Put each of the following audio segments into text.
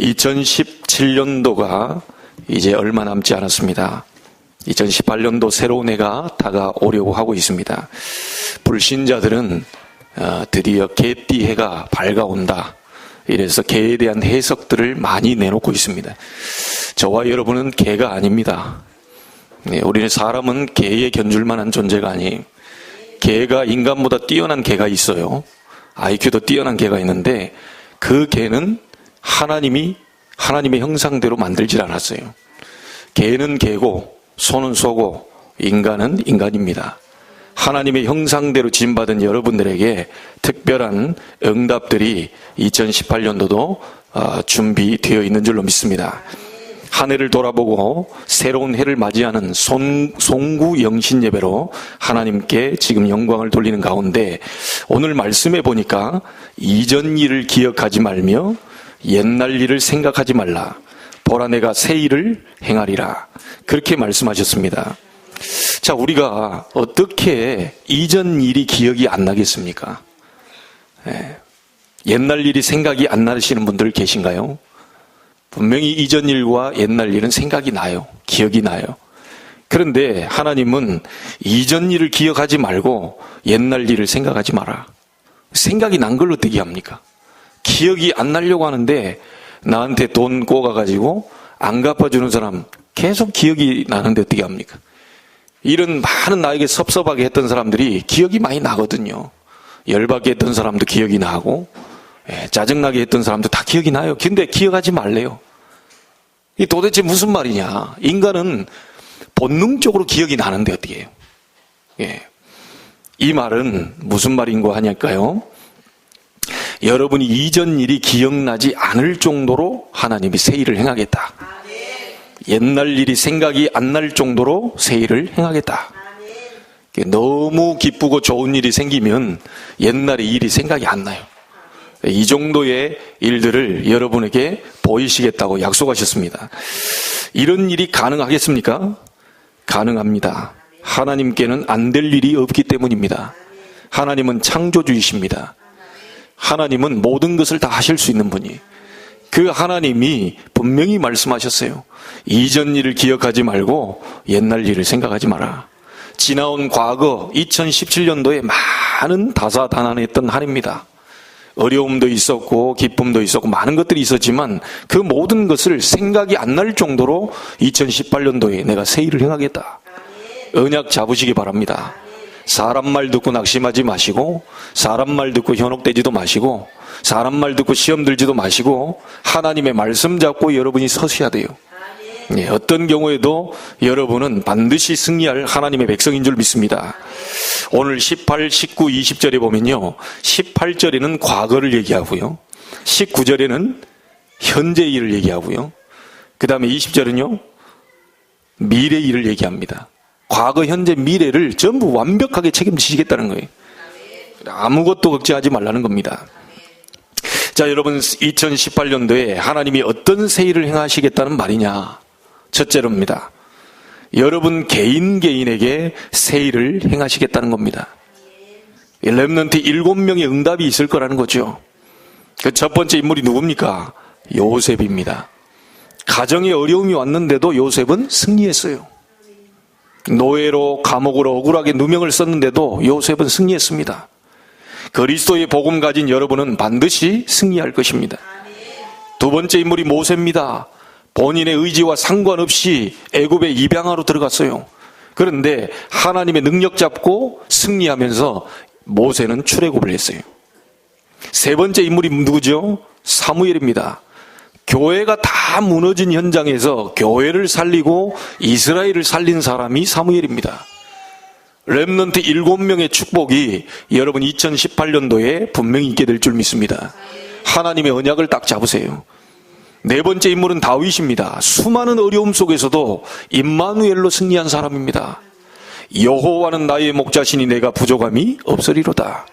2017년도가 이제 얼마 남지 않았습니다. 2018년도 새로운 해가 다가오려고 하고 있습니다. 불신자들은 드디어 개띠 해가 밝아온다. 이래서 개에 대한 해석들을 많이 내놓고 있습니다. 저와 여러분은 개가 아닙니다. 우리는 사람은 개에 견줄 만한 존재가 아니에요. 개가 인간보다 뛰어난 개가 있어요. IQ도 뛰어난 개가 있는데 그 개는 하나님의 형상대로 만들질 않았어요. 개는 개고 소는 소고 인간은 인간입니다. 하나님의 형상대로 지음받은 여러분들에게 특별한 응답들이 2018년도도 준비되어 있는 줄로 믿습니다. 한 해를 돌아보고 새로운 해를 맞이하는 송구 영신 예배로 하나님께 지금 영광을 돌리는 가운데 오늘 말씀에 보니까 이전 일을 기억하지 말며 옛날 일을 생각하지 말라. 보라 내가 새 일을 행하리라. 그렇게 말씀하셨습니다. 자, 우리가 어떻게 이전 일이 기억이 안 나겠습니까? 옛날 일이 생각이 안 나시는 분들 계신가요? 분명히 이전 일과 옛날 일은 생각이 나요. 기억이 나요. 그런데 하나님은 이전 일을 기억하지 말고 옛날 일을 생각하지 마라. 생각이 난 걸 어떻게 합니까? 기억이 안 나려고 하는데 나한테 돈 꿔가가지고 안 갚아주는 사람 계속 기억이 나는데 어떻게 합니까? 이런 많은 나에게 섭섭하게 했던 사람들이 기억이 많이 나거든요. 열받게 했던 사람도 기억이 나고 짜증나게 했던 사람도 다 기억이 나요. 근데 기억하지 말래요. 이 도대체 무슨 말이냐? 인간은 본능적으로 기억이 나는데 어떻게 해요? 이 말은 무슨 말인고 하냐까요? 여러분이 이전 일이 기억나지 않을 정도로 하나님이 새 일을 행하겠다. 옛날 일이 생각이 안 날 정도로 새 일을 행하겠다. 너무 기쁘고 좋은 일이 생기면 옛날의 일이 생각이 안 나요. 이 정도의 일들을 여러분에게 보이시겠다고 약속하셨습니다. 이런 일이 가능하겠습니까? 가능합니다. 하나님께는 안 될 일이 없기 때문입니다. 하나님은 창조주이십니다. 하나님은 모든 것을 다 하실 수 있는 분이. 그 하나님이 분명히 말씀하셨어요. 이전 일을 기억하지 말고 옛날 일을 생각하지 마라. 지나온 과거 2017년도에 많은 다사다난했던 한 해입니다. 어려움도 있었고 기쁨도 있었고 많은 것들이 있었지만 그 모든 것을 생각이 안 날 정도로 2018년도에 내가 새 일을 행하겠다. 언약 잡으시기 바랍니다. 사람 말 듣고 낙심하지 마시고 사람 말 듣고 현혹되지도 마시고 사람 말 듣고 시험 들지도 마시고 하나님의 말씀 잡고 여러분이 서셔야 돼요. 어떤 경우에도 여러분은 반드시 승리할 하나님의 백성인 줄 믿습니다. 오늘 18, 19, 20절에 보면요, 18절에는 과거를 얘기하고요, 19절에는 현재 일을 얘기하고요, 그 다음에 20절은요 미래 일을 얘기합니다. 과거, 현재, 미래를 전부 완벽하게 책임지시겠다는 거예요. 아무것도 걱정하지 말라는 겁니다. 자, 여러분, 2018년도에 하나님이 어떤 새 일을 행하시겠다는 말이냐? 첫째로입니다. 여러분 개인에게 새 일을 행하시겠다는 겁니다. 렘넌트 7명의 응답이 있을 거라는 거죠. 그 첫 번째 인물이 누굽니까? 요셉입니다. 가정에 어려움이 왔는데도 요셉은 승리했어요. 노예로 감옥으로 억울하게 누명을 썼는데도 요셉은 승리했습니다. 그리스도의 복음 가진 여러분은 반드시 승리할 것입니다. 두 번째 인물이 모세입니다. 본인의 의지와 상관없이 애굽의 입양하러 들어갔어요. 그런데 하나님의 능력 잡고 승리하면서 모세는 출애굽을 했어요. 세 번째 인물이 누구죠? 사무엘입니다. 교회가 다 무너진 현장에서 교회를 살리고 이스라엘을 살린 사람이 사무엘입니다. 렘넌트 7명의 축복이 여러분 2018년도에 분명히 있게 될 줄 믿습니다. 하나님의 언약을 딱 잡으세요. 네 번째 인물은 다윗입니다. 수많은 어려움 속에서도 임마누엘로 승리한 사람입니다. 여호와는 나의 목자시니 내가 부족함이 없으리로다.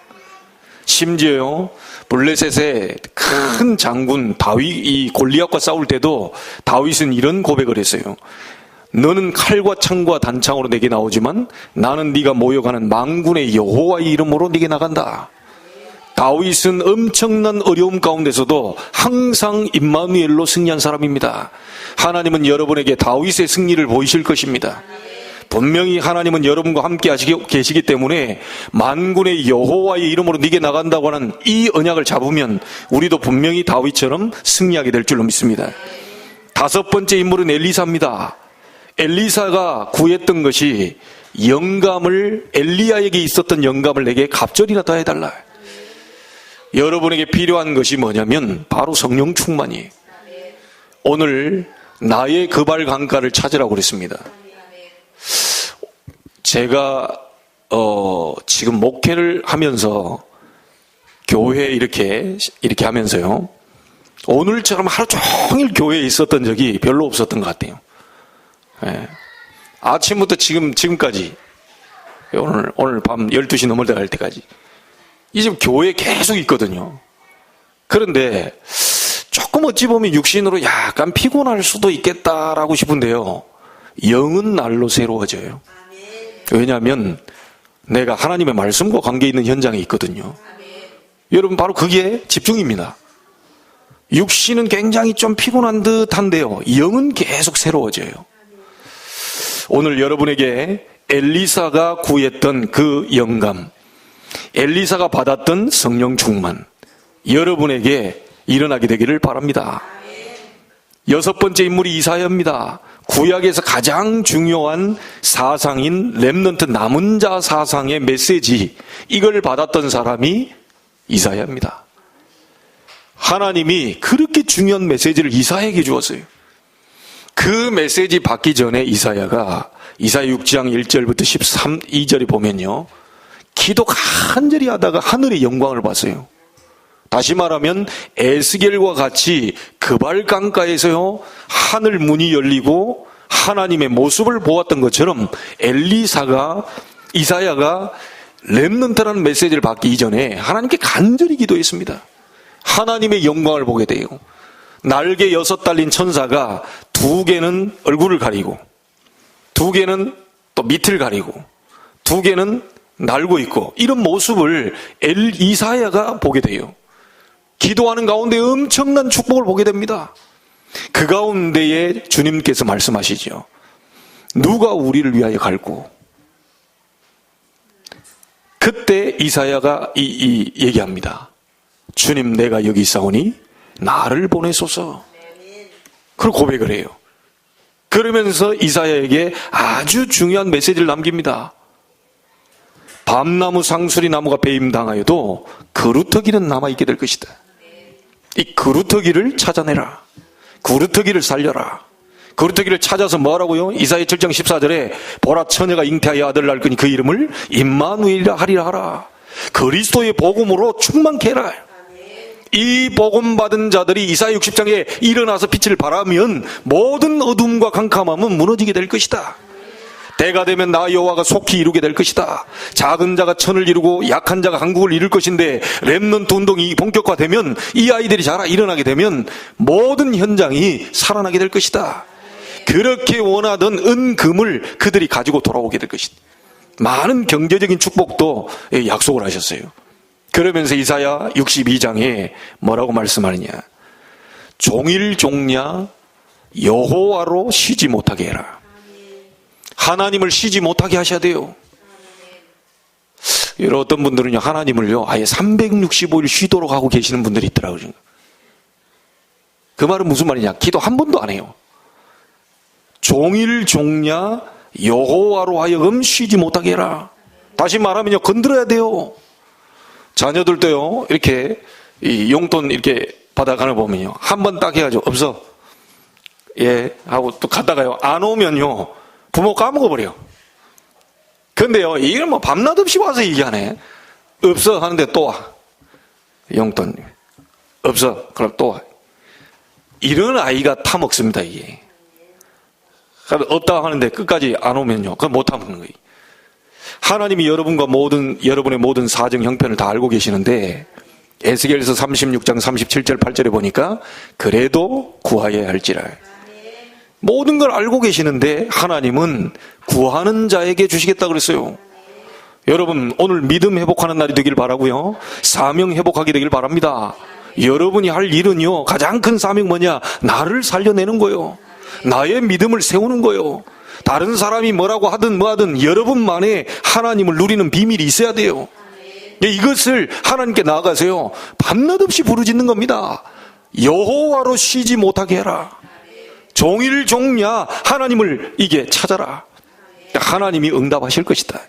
심지어요, 블레셋의 큰 장군 다윗이 골리앗과 싸울 때도 다윗은 이런 고백을 했어요. 너는 칼과 창과 단창으로 내게 나오지만 나는 네가 모여가는 만군의 여호와의 이름으로 네게 나간다. 다윗은 엄청난 어려움 가운데서도 항상 임마누엘로 승리한 사람입니다. 하나님은 여러분에게 다윗의 승리를 보이실 것입니다. 분명히 하나님은 여러분과 함께 계시기 때문에 만군의 여호와의 이름으로 네게 나간다고 하는 이 언약을 잡으면 우리도 분명히 다윗처럼 승리하게 될 줄로 믿습니다. 다섯 번째 인물은 엘리사입니다. 엘리사가 구했던 것이 영감을, 엘리야에게 있었던 영감을 내게 갑절이나 더해달라. 여러분에게 필요한 것이 뭐냐면 바로 성령 충만이에요. 오늘 나의 그발 강가를 찾으라고 그랬습니다. 제가 지금 목회를 하면서 교회 이렇게 하면서요, 오늘처럼 하루 종일 교회에 있었던 적이 별로 없었던 것 같아요. 예. 아침부터 지금까지 오늘 밤 12시 넘어갈 때까지 이 집 교회에 계속 있거든요. 그런데 조금 어찌 보면 육신으로 약간 피곤할 수도 있겠다라고 싶은데요, 영은 날로 새로워져요. 왜냐하면 내가 하나님의 말씀과 관계 있는 현장에 있거든요. 여러분, 바로 그게 집중입니다. 육신은 굉장히 좀 피곤한 듯한데요, 영은 계속 새로워져요. 오늘 여러분에게 엘리사가 구했던 그 영감, 엘리사가 받았던 성령 충만, 여러분에게 일어나게 되기를 바랍니다. 여섯 번째 인물이 이사야입니다. 구약에서 가장 중요한 사상인 렘넌트 남은 자 사상의 메시지, 이걸 받았던 사람이 이사야입니다. 하나님이 그렇게 중요한 메시지를 이사야에게 주었어요. 그 메시지 받기 전에 이사야가 이사야 6장 1절부터 2절에 보면요, 기도 간절히 하다가 하늘의 영광을 봤어요. 다시 말하면 에스겔과 같이 그발강가에서요, 하늘 문이 열리고 하나님의 모습을 보았던 것처럼 이사야가 렘넌트라는 메시지를 받기 이전에 하나님께 간절히 기도했습니다. 하나님의 영광을 보게 돼요. 날개 6 달린 천사가 2개는 얼굴을 가리고, 2개는 또 밑을 가리고, 2개는 날고 있고, 이런 모습을 이사야가 보게 돼요. 기도하는 가운데 엄청난 축복을 보게 됩니다. 그 가운데에 주님께서 말씀하시죠. 누가 우리를 위하여 갈고? 그때 이사야가 얘기합니다. 주님, 내가 여기 있사오니 나를 보내소서. 그리고 고백을 해요. 그러면서 이사야에게 아주 중요한 메시지를 남깁니다. 밤나무 상수리 나무가 배임당하여도 그루터기는 남아있게 될 것이다. 이 그루터기를 찾아내라. 그루터기를 살려라. 그루터기를 찾아서 뭐라고요? 이사야 7장 14절에 보라, 처녀가 잉태하여 아들 낳을 거니 그 이름을 임마누엘이라 하리라 하라. 그리스도의 복음으로 충만케 해라. 이 복음 받은 자들이 이사야 60장에 일어나서 빛을 발하면 모든 어둠과 캄캄함은 무너지게 될 것이다. 때가 되면 나 여호와가 속히 이루게 될 것이다. 작은 자가 천을 이루고 약한 자가 한국을 이룰 것인데, 렘넌트 운동이 본격화되면, 이 아이들이 자라 일어나게 되면 모든 현장이 살아나게 될 것이다. 그렇게 원하던 은금을 그들이 가지고 돌아오게 될 것이다. 많은 경제적인 축복도 약속을 하셨어요. 그러면서 이사야 62장에 뭐라고 말씀하느냐? 종일 종냐 여호와로 쉬지 못하게 해라. 하나님을 쉬지 못하게 하셔야 돼요. 여러 어떤 분들은요, 하나님을요 아예 365일 쉬도록 하고 계시는 분들이 있더라고요. 그 말은 무슨 말이냐? 기도 한 번도 안 해요. 종일 종냐 여호와로 하여금 쉬지 못하게 해라. 다시 말하면요, 건드려야 돼요. 자녀들도요, 이렇게 이 용돈 이렇게 받아가는 거 보면요, 한 번 딱 해가지고 없어, 예 하고 또 갔다가요, 안 오면요 부모 까먹어버려. 근데요, 이걸 뭐 밤낮 없이 와서 얘기하네. 없어 하는데 또 와. 용돈 없어, 그럼 또 와. 이런 아이가 타먹습니다, 이게. 없다 하는데 끝까지 안 오면요, 그건 못 타먹는 거예요. 하나님이 여러분의 모든 사정 형편을 다 알고 계시는데, 에스겔서 36장 37절 8절에 보니까 그래도 구하여야 할지라. 모든 걸 알고 계시는데 하나님은 구하는 자에게 주시겠다 그랬어요. 여러분 오늘 믿음 회복하는 날이 되길 바라고요. 사명 회복하게 되길 바랍니다. 여러분이 할 일은요, 가장 큰 사명 뭐냐? 나를 살려내는 거요. 나의 믿음을 세우는 거요. 다른 사람이 뭐라고 하든 뭐하든 여러분만의 하나님을 누리는 비밀이 있어야 돼요. 이것을 하나님께 나아가세요. 밤낮 없이 부르짖는 겁니다. 여호와로 쉬지 못하게 해라. 종일 종야 하나님을 이게 찾아라. 하나님이 응답하실 것이다.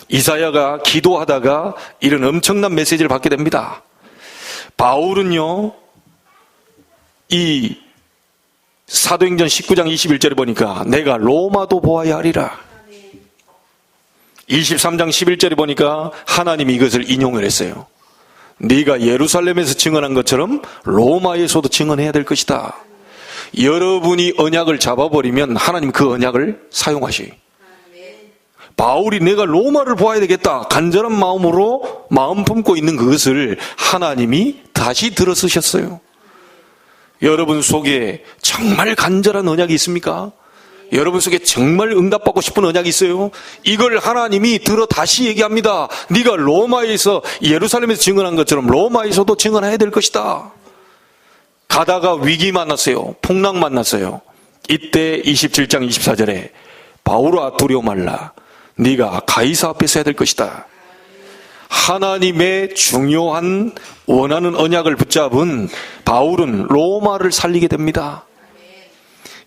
이사야가 기도하다가 이런 엄청난 메시지를 받게 됩니다. 바울은요, 이 사도행전 19장 21절에 보니까 내가 로마도 보아야 하리라. 23장 11절에 보니까 하나님이 이것을 인용을 했어요. 네가 예루살렘에서 증언한 것처럼 로마에서도 증언해야 될 것이다. 여러분이 언약을 잡아버리면 하나님 그 언약을 사용하시. 바울이 내가 로마를 보아야 되겠다 간절한 마음으로 마음 품고 있는 그것을 하나님이 다시 들어 쓰셨어요. 여러분 속에 정말 간절한 언약이 있습니까? 여러분 속에 정말 응답받고 싶은 언약이 있어요? 이걸 하나님이 들어 다시 얘기합니다. 네가 로마에서 예루살렘에서 증언한 것처럼 로마에서도 증언해야 될 것이다. 가다가 위기 만났어요. 풍랑 만났어요. 이때 27장 24절에 바울아 두려워 말라. 네가 가이사 앞에 서야 될 것이다. 하나님의 중요한 원하는 언약을 붙잡은 바울은 로마를 살리게 됩니다.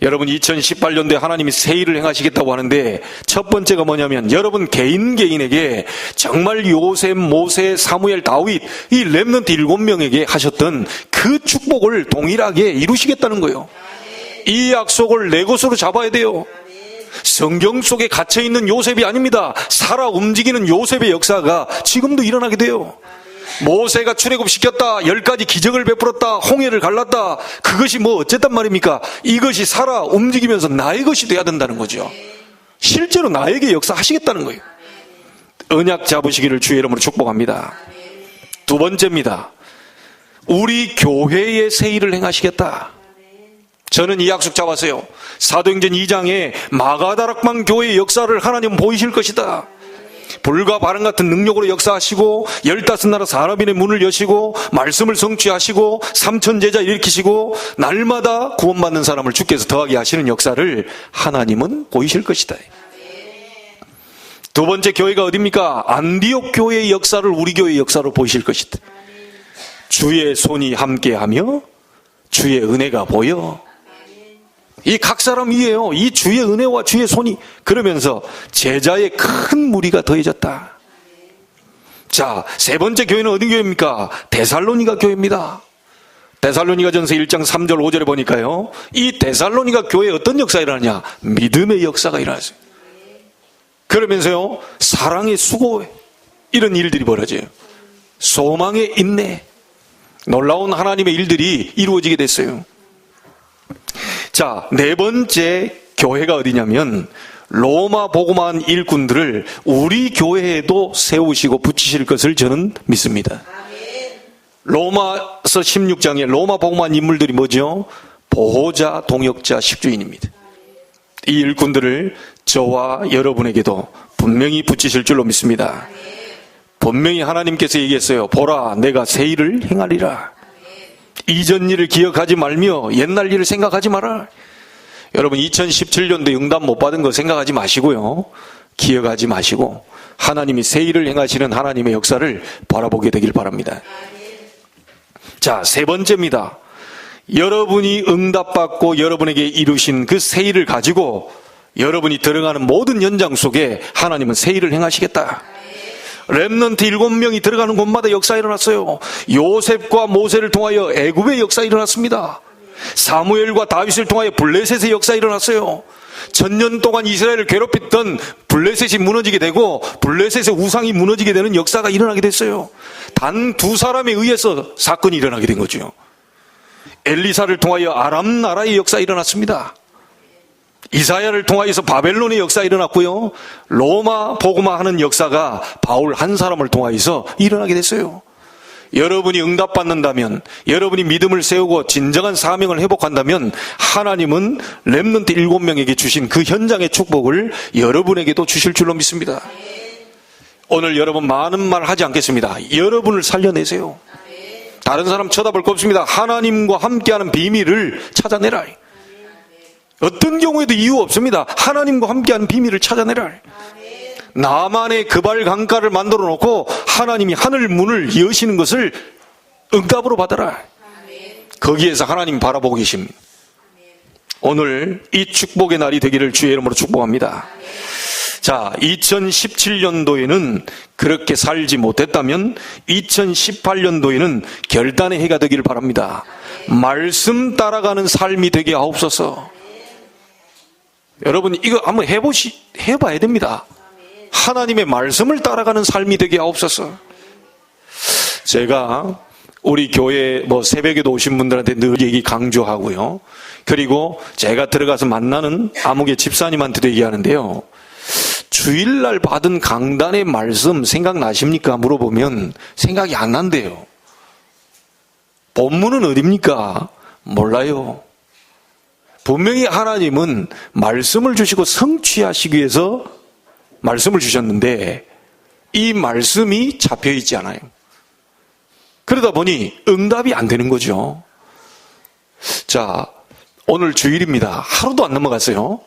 여러분 2018년도에 하나님이 새 일을 행하시겠다고 하는데 첫 번째가 뭐냐면 여러분 개인에게 정말 요셉, 모세, 사무엘, 다윗 이 렘넌트 7명에게 하셨던 그 축복을 동일하게 이루시겠다는 거예요. 이 약속을 내 것으로 잡아야 돼요. 성경 속에 갇혀있는 요셉이 아닙니다. 살아 움직이는 요셉의 역사가 지금도 일어나게 돼요. 모세가 출애굽시켰다, 10가지 기적을 베풀었다, 홍해를 갈랐다, 그것이 뭐 어쨌단 말입니까? 이것이 살아 움직이면서 나의 것이 돼야 된다는 거죠. 실제로 나에게 역사하시겠다는 거예요. 언약 잡으시기를 주의 이름으로 축복합니다. 두 번째입니다. 우리 교회의 새 일을 행하시겠다. 저는 이 약속 잡았어요. 사도행전 2장에 마가다락방 교회의 역사를 하나님은 보이실 것이다. 불과 바람 같은 능력으로 역사하시고 15나라 사람인의 문을 여시고 말씀을 성취하시고 3천 제자 일으키시고 날마다 구원받는 사람을 주께서 더하게 하시는 역사를 하나님은 보이실 것이다. 두 번째 교회가 어디입니까? 안디옥 교회의 역사를 우리 교회의 역사로 보이실 것이다. 주의 손이 함께하며 주의 은혜가 보여. 이 각 사람 위에요. 이 주의 은혜와 주의 손이 그러면서 제자의 큰 무리가 더해졌다. 자, 세 번째 교회는 어디 교회입니까? 데살로니가 교회입니다. 데살로니가전서 1장 3절 5절에 보니까요, 이 데살로니가 교회에 어떤 역사가 일어나냐? 믿음의 역사가 일어났어요. 그러면서요, 사랑의 수고, 이런 일들이 벌어져요. 소망의 인내, 놀라운 하나님의 일들이 이루어지게 됐어요. 자, 네 번째 교회가 어디냐면 로마 복음한 일꾼들을 우리 교회에도 세우시고 붙이실 것을 저는 믿습니다. 로마서 16장에 로마 복음한 인물들이 뭐죠? 보호자, 동역자, 식주인입니다. 이 일꾼들을 저와 여러분에게도 분명히 붙이실 줄로 믿습니다. 분명히 하나님께서 얘기했어요. 보라, 내가 새 일을 행하리라. 이전 일을 기억하지 말며 옛날 일을 생각하지 마라. 여러분 2017년도에 응답 못 받은 거 생각하지 마시고요. 기억하지 마시고 하나님이 새 일을 행하시는 하나님의 역사를 바라보게 되길 바랍니다. 자, 세 번째입니다. 여러분이 응답받고 여러분에게 이루신 그 새 일을 가지고 여러분이 들어가는 모든 연장 속에 하나님은 새 일을 행하시겠다. 렘넌트 7명이 들어가는 곳마다 역사가 일어났어요. 요셉과 모세를 통하여 애굽의 역사가 일어났습니다. 사무엘과 다윗을 통하여 블레셋의 역사가 일어났어요. 1000년 동안 이스라엘을 괴롭혔던 블레셋이 무너지게 되고 블레셋의 우상이 무너지게 되는 역사가 일어나게 됐어요. 단 2사람에 의해서 사건이 일어나게 된 거죠. 엘리사를 통하여 아람 나라의 역사가 일어났습니다. 이사야를 통하여서 바벨론의 역사가 일어났고요. 로마 복음화하는 역사가 바울 한 사람을 통하여서 일어나게 됐어요. 여러분이 응답받는다면, 여러분이 믿음을 세우고 진정한 사명을 회복한다면 하나님은 렘넌트 7명에게 주신 그 현장의 축복을 여러분에게도 주실 줄로 믿습니다. 오늘 여러분 많은 말 하지 않겠습니다. 여러분을 살려내세요. 다른 사람 쳐다볼 거 없습니다. 하나님과 함께하는 비밀을 찾아내라. 어떤 경우에도 이유 없습니다. 하나님과 함께하는 비밀을 찾아내라. 나만의 그발 강가를 만들어 놓고 하나님이 하늘 문을 여시는 것을 응답으로 받아라. 거기에서 하나님 바라보고 계십니다. 오늘 이 축복의 날이 되기를 주의 이름으로 축복합니다. 자, 2017년도에는 그렇게 살지 못했다면 2018년도에는 결단의 해가 되기를 바랍니다. 말씀 따라가는 삶이 되게 하옵소서. 여러분 이거 한번 해봐야 됩니다. 하나님의 말씀을 따라가는 삶이 되게 하옵소서. 제가 우리 교회 새벽에도 오신 분들한테 늘 얘기 강조하고요. 그리고 제가 들어가서 만나는 아무개 집사님한테도 얘기하는데요. 주일날 받은 강단의 말씀 생각나십니까? 물어보면 생각이 안 난대요. 본문은 어딥니까? 몰라요. 분명히 하나님은 말씀을 주시고 성취하시기 위해서 말씀을 주셨는데 이 말씀이 잡혀있지 않아요. 그러다 보니 응답이 안 되는 거죠. 자, 오늘 주일입니다. 하루도 안 넘어갔어요.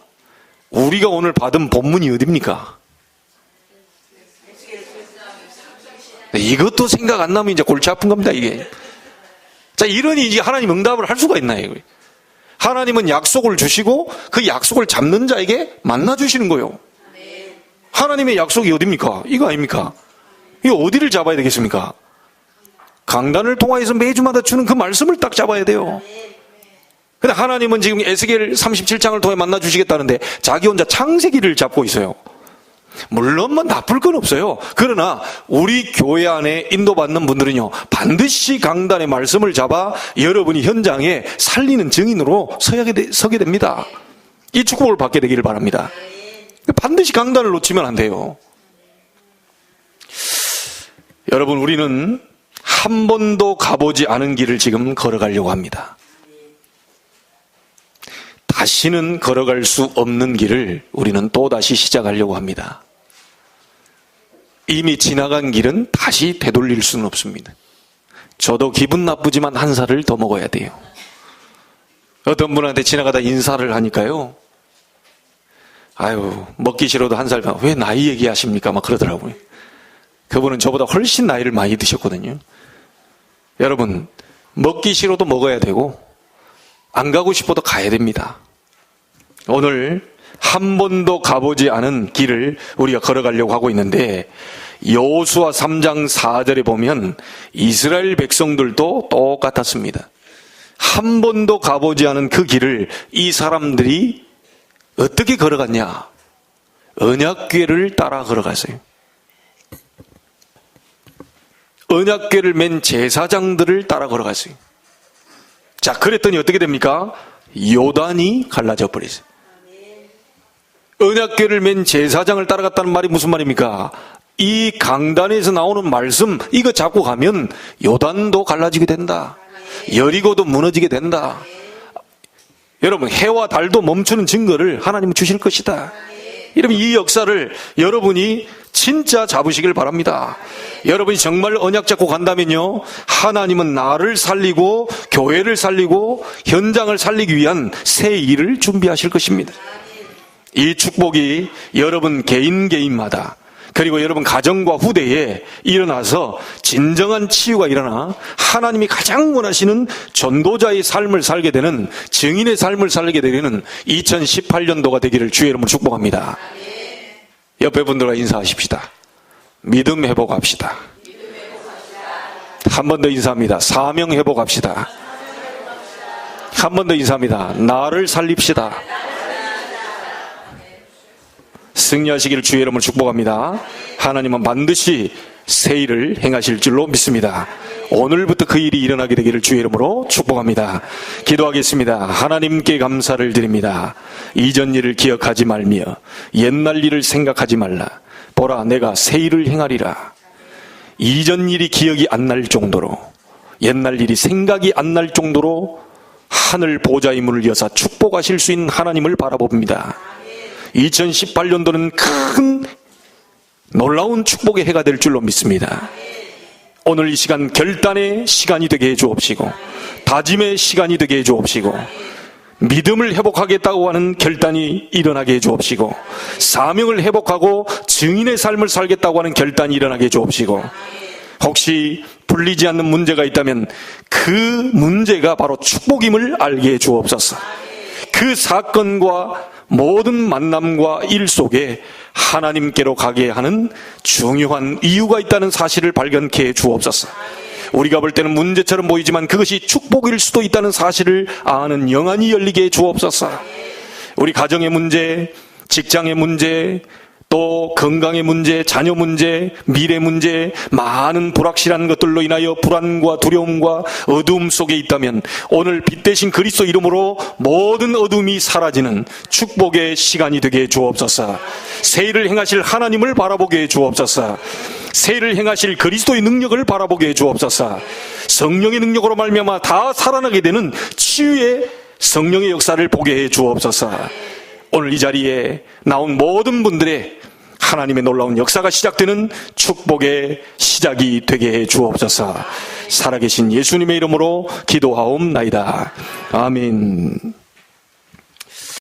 우리가 오늘 받은 본문이 어딥니까? 이것도 생각 안 나면 이제 골치 아픈 겁니다, 이게. 자, 이러니 이제 하나님 응답을 할 수가 있나요? 하나님은 약속을 주시고 그 약속을 잡는 자에게 만나주시는 거예요. 하나님의 약속이 어딥니까? 이거 아닙니까? 이거 어디를 잡아야 되겠습니까? 강단을 통하여서 매주마다 주는 그 말씀을 딱 잡아야 돼요. 근데 하나님은 지금 에스겔 37장을 통해 만나주시겠다는데 자기 혼자 창세기를 잡고 있어요. 물론 나쁠 건 없어요. 그러나 우리 교회 안에 인도받는 분들은요, 반드시 강단의 말씀을 잡아 여러분이 현장에 살리는 증인으로 서게 됩니다. 이 축복을 받게 되기를 바랍니다. 반드시 강단을 놓치면 안 돼요. 여러분, 우리는 한 번도 가보지 않은 길을 지금 걸어가려고 합니다. 다시는 걸어갈 수 없는 길을 우리는 또다시 시작하려고 합니다. 이미 지나간 길은 다시 되돌릴 수는 없습니다. 저도 기분 나쁘지만 한 살을 더 먹어야 돼요. 어떤 분한테 지나가다 인사를 하니까요, 아유, 먹기 싫어도 한 살, 왜 나이 얘기하십니까? 막 그러더라고요. 그분은 저보다 훨씬 나이를 많이 드셨거든요. 여러분, 먹기 싫어도 먹어야 되고 안 가고 싶어도 가야 됩니다. 오늘 한 번도 가보지 않은 길을 우리가 걸어가려고 하고 있는데, 여호수아 3장 4절에 보면 이스라엘 백성들도 똑같았습니다. 한 번도 가보지 않은 그 길을 이 사람들이 어떻게 걸어갔냐? 언약궤를 따라 걸어갔어요. 언약궤를 맨 제사장들을 따라 걸어갔어요. 자, 그랬더니 어떻게 됩니까? 요단이 갈라져 버렸어요. 언약궤를 맨 제사장을 따라갔다는 말이 무슨 말입니까? 이 강단에서 나오는 말씀, 이거 잡고 가면 요단도 갈라지게 된다. 여리고도 무너지게 된다. 여러분, 해와 달도 멈추는 증거를 하나님은 주실 것이다. 여러분, 이 역사를 여러분이 진짜 잡으시길 바랍니다. 여러분이 정말 언약 잡고 간다면요, 하나님은 나를 살리고 교회를 살리고 현장을 살리기 위한 새 일을 준비하실 것입니다. 이 축복이 여러분 개인마다, 그리고 여러분 가정과 후대에 일어나서 진정한 치유가 일어나 하나님이 가장 원하시는 전도자의 삶을 살게 되는, 증인의 삶을 살게 되는 2018년도가 되기를 주의 이름으로 축복합니다. 옆에 분들과 인사하십시다. 믿음 회복합시다. 한 번 더 인사합니다. 사명 회복합시다. 한 번 더 인사합니다. 나를 살립시다. 승리하시기를 주의 이름으로 축복합니다. 하나님은 반드시 새 일을 행하실 줄로 믿습니다. 오늘부터 그 일이 일어나게 되기를 주의 이름으로 축복합니다. 기도하겠습니다. 하나님께 감사를 드립니다. 이전 일을 기억하지 말며 옛날 일을 생각하지 말라. 보라, 내가 새 일을 행하리라. 이전 일이 기억이 안 날 정도로, 옛날 일이 생각이 안 날 정도로 하늘 보좌의 문을 여사 축복하실 수 있는 하나님을 바라봅니다. 2018년도는 큰 놀라운 축복의 해가 될 줄로 믿습니다. 오늘 이 시간 결단의 시간이 되게 해 주옵시고, 다짐의 시간이 되게 해 주옵시고, 믿음을 회복하겠다고 하는 결단이 일어나게 해 주옵시고, 사명을 회복하고 증인의 삶을 살겠다고 하는 결단이 일어나게 해 주옵시고, 혹시 풀리지 않는 문제가 있다면 그 문제가 바로 축복임을 알게 해 주옵소서. 그 사건과 모든 만남과 일 속에 하나님께로 가게 하는 중요한 이유가 있다는 사실을 발견케 해 주옵소서. 우리가 볼 때는 문제처럼 보이지만 그것이 축복일 수도 있다는 사실을 아는 영안이 열리게 해 주옵소서. 우리 가정의 문제, 직장의 문제, 또 건강의 문제, 자녀 문제, 미래 문제, 많은 불확실한 것들로 인하여 불안과 두려움과 어두움 속에 있다면 오늘 빛 대신 그리스도 이름으로 모든 어둠이 사라지는 축복의 시간이 되게 해 주옵소서. 새 일을 행하실 하나님을 바라보게 해 주옵소서. 새 일을 행하실 그리스도의 능력을 바라보게 해 주옵소서. 성령의 능력으로 말미암아 다 살아나게 되는 치유의 성령의 역사를 보게 해 주옵소서. 오늘 이 자리에 나온 모든 분들의 하나님의 놀라운 역사가 시작되는 축복의 시작이 되게 해 주옵소서. 살아계신 예수님의 이름으로 기도하옵나이다. 아멘.